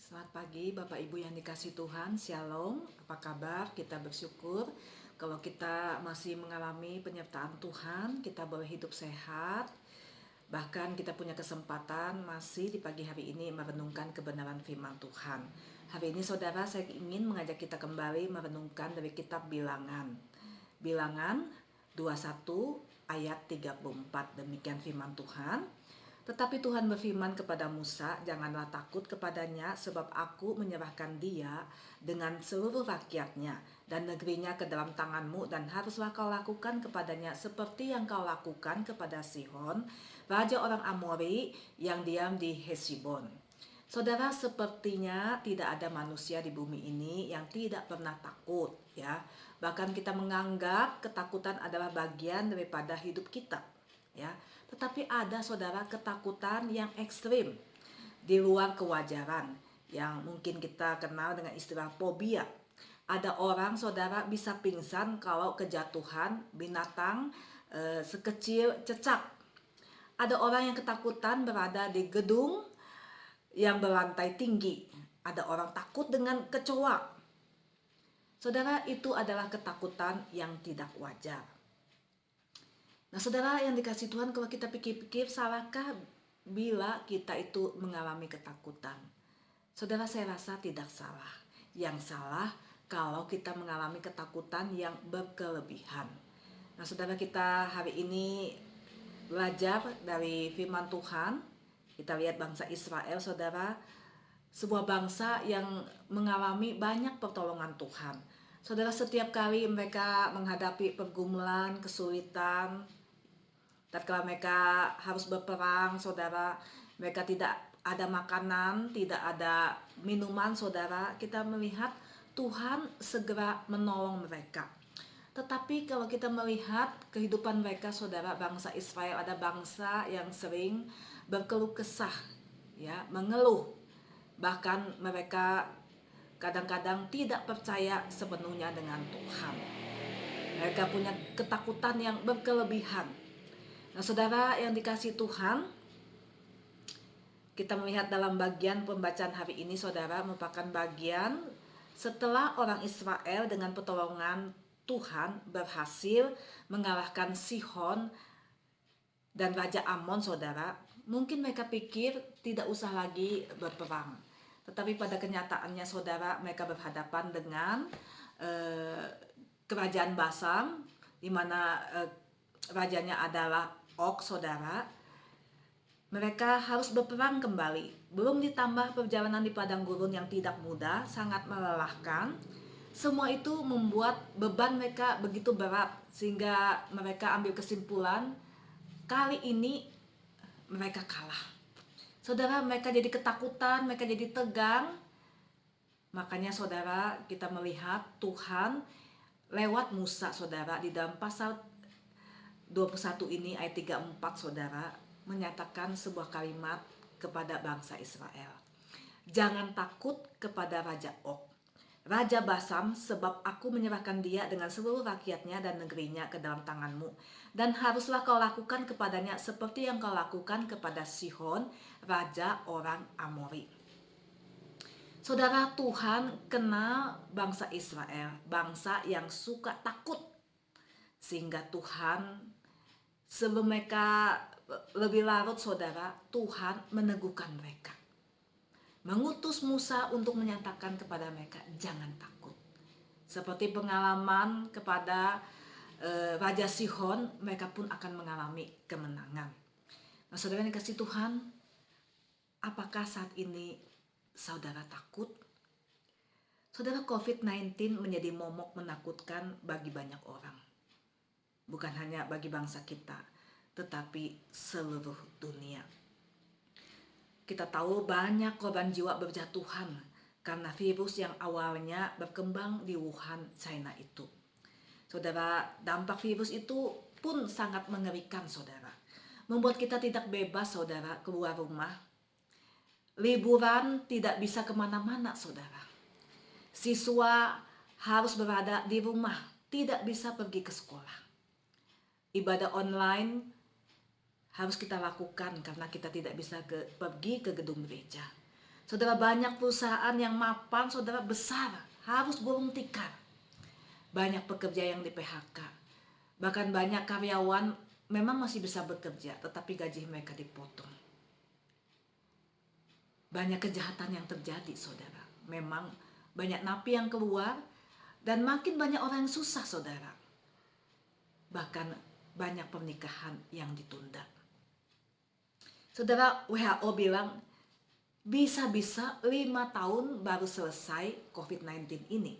Selamat pagi Bapak Ibu yang dikasih Tuhan, Shalom, apa kabar? Kita bersyukur kalau kita masih mengalami penyertaan Tuhan, kita boleh hidup sehat. Bahkan kita punya kesempatan masih di pagi hari ini merenungkan kebenaran firman Tuhan. Hari ini saudara, saya ingin mengajak kita kembali merenungkan dari kitab Bilangan. Bilangan 21 ayat 34, demikian firman Tuhan. Tetapi Tuhan berfirman kepada Musa, janganlah takut kepadanya, sebab aku menyerahkan dia dengan seluruh rakyatnya dan negerinya ke dalam tanganmu, dan haruslah kau lakukan kepadanya seperti yang kau lakukan kepada Sihon, raja orang Amori yang diam di Hesibon. Saudara, sepertinya tidak ada manusia di bumi ini yang tidak pernah takut, ya. Bahkan kita menganggap ketakutan adalah bagian daripada hidup kita, ya. Tetapi ada saudara ketakutan yang ekstrim di luar kewajaran yang mungkin kita kenal dengan istilah fobia. Ada orang saudara bisa pingsan kalau kejatuhan binatang sekecil cecak. Ada orang yang ketakutan berada di gedung yang berlantai tinggi. Ada orang takut dengan kecoa. Saudara, itu adalah ketakutan yang tidak wajar. Nah, saudara yang dikasih Tuhan, kalau kita pikir-pikir, salahkah bila kita itu mengalami ketakutan? Saudara, saya rasa tidak salah. Yang salah kalau kita mengalami ketakutan yang berkelebihan. Nah, saudara, kita hari ini belajar dari firman Tuhan. Kita lihat bangsa Israel, saudara, sebuah bangsa yang mengalami banyak pertolongan Tuhan. Saudara, setiap kali mereka menghadapi pergumulan, kesulitan, tatkala mereka harus berperang, saudara, mereka tidak ada makanan, tidak ada minuman, saudara, kita melihat Tuhan segera menolong mereka. Tetapi kalau kita melihat kehidupan mereka, saudara, bangsa Israel ada bangsa yang sering berkeluh kesah, ya, mengeluh. Bahkan mereka kadang-kadang tidak percaya sepenuhnya dengan Tuhan. Mereka punya ketakutan yang berkelebihan. Nah, saudara yang dikasih Tuhan, kita melihat dalam bagian pembacaan hari ini, saudara, merupakan bagian setelah orang Israel dengan pertolongan Tuhan berhasil mengalahkan Sihon dan Raja Amon, saudara. Mungkin mereka pikir tidak usah lagi berperang. Tetapi pada kenyataannya, saudara, mereka berhadapan dengan kerajaan Basam, di mana rajanya adalah Og, saudara. Mereka harus berperang kembali. Belum ditambah perjalanan di padang gurun yang tidak mudah, sangat melelahkan. Semua itu membuat beban mereka begitu berat, sehingga mereka ambil kesimpulan, kali ini mereka kalah. Saudara, mereka jadi ketakutan, mereka jadi tegang. Makanya saudara, kita melihat Tuhan lewat Musa, saudara, di dalam pasal 21 ini ayat 34, saudara, menyatakan sebuah kalimat kepada bangsa Israel. Jangan takut kepada Raja Og, Raja Basam, sebab aku menyerahkan dia dengan seluruh rakyatnya dan negerinya ke dalam tanganmu. Dan haruslah kau lakukan kepadanya seperti yang kau lakukan kepada Sihon, raja orang Amori. Saudara, Tuhan kenal bangsa Israel, bangsa yang suka takut. Sehingga Tuhan, sebelum mereka lebih larut, saudara, Tuhan meneguhkan mereka. Mengutus Musa untuk menyatakan kepada mereka, jangan takut. Seperti pengalaman kepada Raja Sihon, mereka pun akan mengalami kemenangan. Nah, saudara yang dikasih Tuhan, apakah saat ini saudara takut? Saudara, COVID-19 menjadi momok menakutkan bagi banyak orang. Bukan hanya bagi bangsa kita, tetapi seluruh dunia. Kita tahu banyak korban jiwa berjatuhan karena virus yang awalnya berkembang di Wuhan, China itu. Saudara, dampak virus itu pun sangat mengerikan, saudara. Membuat kita tidak bebas, saudara, keluar rumah. Liburan tidak bisa kemana-mana, saudara. Siswa harus berada di rumah, tidak bisa pergi ke sekolah. Ibadah online harus kita lakukan karena kita tidak bisa pergi ke gedung gereja. Saudara, banyak perusahaan yang mapan saudara besar harus gulung tikar. Banyak pekerja yang di PHK. Bahkan banyak karyawan memang masih bisa bekerja tetapi gaji mereka dipotong. Banyak kejahatan yang terjadi saudara. Memang banyak napi yang keluar dan makin banyak orang yang susah saudara. Bahkan banyak pernikahan yang ditunda. Saudara, WHO bilang bisa-bisa 5 tahun baru selesai COVID-19 ini.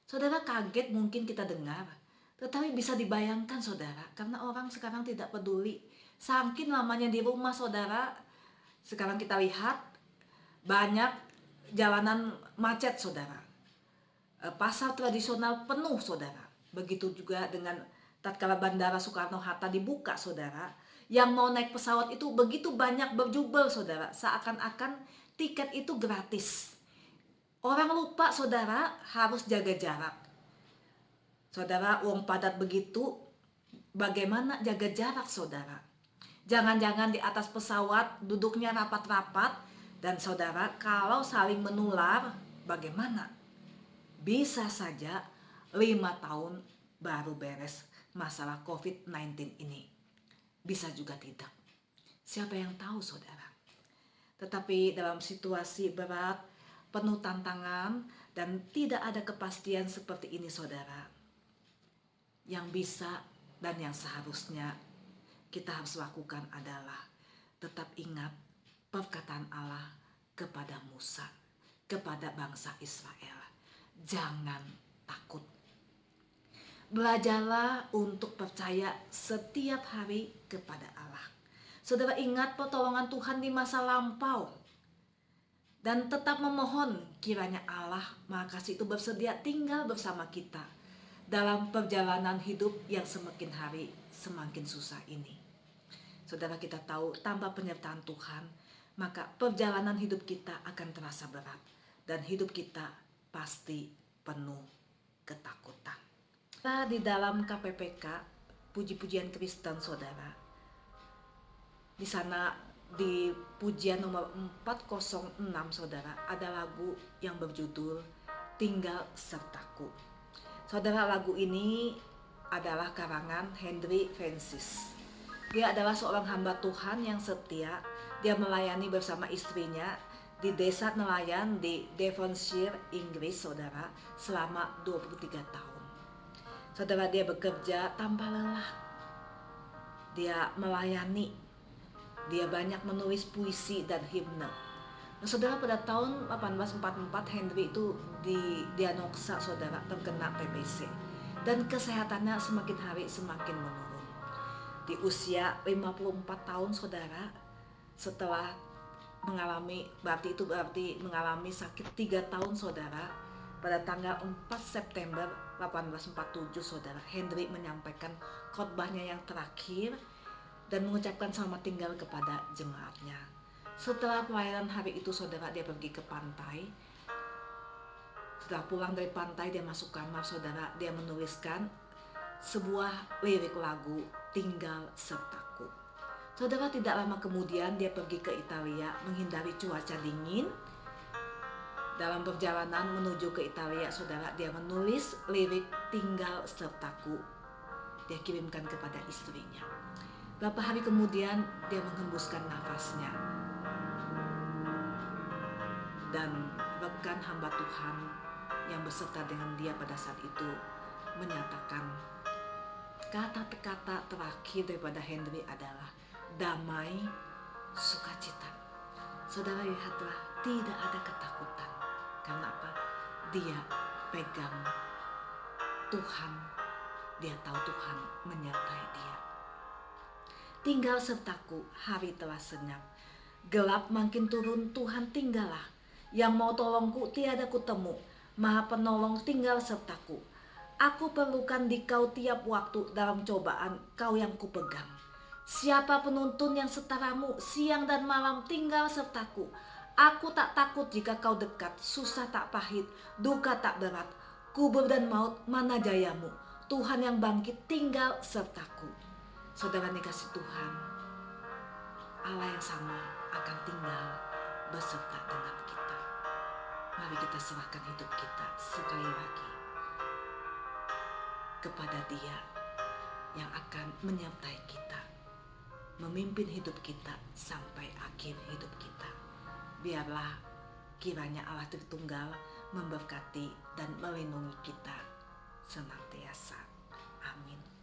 Saudara, kaget mungkin kita dengar, tetapi bisa dibayangkan saudara, karena orang sekarang tidak peduli. Saking lamanya di rumah saudara, sekarang kita lihat banyak jalanan macet saudara. Pasar tradisional penuh saudara. Begitu juga dengan tatkala Bandara Soekarno-Hatta dibuka saudara, yang mau naik pesawat itu begitu banyak berjubel saudara, seakan-akan tiket itu gratis. Orang lupa saudara harus jaga jarak. Saudara, uang padat begitu, bagaimana jaga jarak saudara? Jangan-jangan di atas pesawat duduknya rapat-rapat, dan saudara kalau saling menular bagaimana? Bisa saja 5 tahun baru beres masalah COVID-19 ini. Bisa juga tidak. Siapa yang tahu saudara? Tetapi dalam situasi berat, penuh tantangan, dan tidak ada kepastian seperti ini saudara, yang bisa dan yang seharusnya kita harus lakukan adalah tetap ingat perkataan Allah kepada Musa, kepada bangsa Israel. Jangan takut. Belajarlah untuk percaya setiap hari kepada Allah. Saudara, ingat pertolongan Tuhan di masa lampau. Dan tetap memohon kiranya Allah Maha Kasih itu bersedia tinggal bersama kita dalam perjalanan hidup yang semakin hari semakin susah ini. Saudara, kita tahu tanpa penyertaan Tuhan, maka perjalanan hidup kita akan terasa berat. Dan hidup kita pasti penuh ketakutan. Di dalam KPPK, puji-pujian Kristen saudara, di sana di pujian nomor 406 saudara, ada lagu yang berjudul Tinggal Sertaku. Saudara, lagu ini adalah karangan Henry Francis. Dia adalah seorang hamba Tuhan yang setia. Dia melayani bersama istrinya di desa nelayan di Devonshire, Inggris saudara, selama 23 tahun. Saudara, dia bekerja tanpa lelah. Dia melayani. Dia banyak menulis puisi dan himne. Nah, saudara, pada tahun 1844 Henry itu didiagnosa saudara terkena TBC. Dan kesehatannya semakin hari semakin menurun. Di usia 54 tahun saudara, setelah mengalami, berarti mengalami sakit 3 tahun saudara, pada tanggal 4 September 1847 saudara, Henry menyampaikan khotbahnya yang terakhir dan mengucapkan selamat tinggal kepada jemaatnya. Setelah pelayanan hari itu saudara, dia pergi ke pantai. Setelah pulang dari pantai, dia masuk kamar saudara, dia menuliskan sebuah lirik lagu Tinggal Sertaku. Saudara, tidak lama kemudian dia pergi ke Italia menghindari cuaca dingin. Dalam perjalanan menuju ke Italia saudara, dia menulis lirik Tinggal Sertaku. Dia kirimkan kepada istrinya. Beberapa hari kemudian dia menghembuskan nafasnya. Dan rekan hamba Tuhan yang beserta dengan dia pada saat itu menyatakan kata-kata terakhir daripada Henry adalah damai, sukacita. Saudara, lihatlah, tidak ada ketakutan. Karena apa? Dia pegang Tuhan. Dia tahu Tuhan menyertai dia. Tinggal sertaku, hari telah senyap. Gelap makin turun, Tuhan tinggallah. Yang mau tolongku tiada kutemu. Maha penolong tinggal sertaku. Aku perlukan di kau tiap waktu dalam cobaan, kau yang kupegang. Siapa penuntun yang setaramu, siang dan malam tinggal sertaku. Aku tak takut jika kau dekat, susah tak pahit, duka tak berat. Kubur dan maut, mana jayamu? Tuhan yang bangkit tinggal sertaku. Saudara dikasih Tuhan, Allah yang sama akan tinggal beserta dengan kita. Mari kita serahkan hidup kita sekali lagi kepada Dia yang akan menyertai kita, memimpin hidup kita sampai akhir hidup kita. Biarlah kiranya Allah Tritunggal memberkati dan melindungi kita senantiasa. Amin.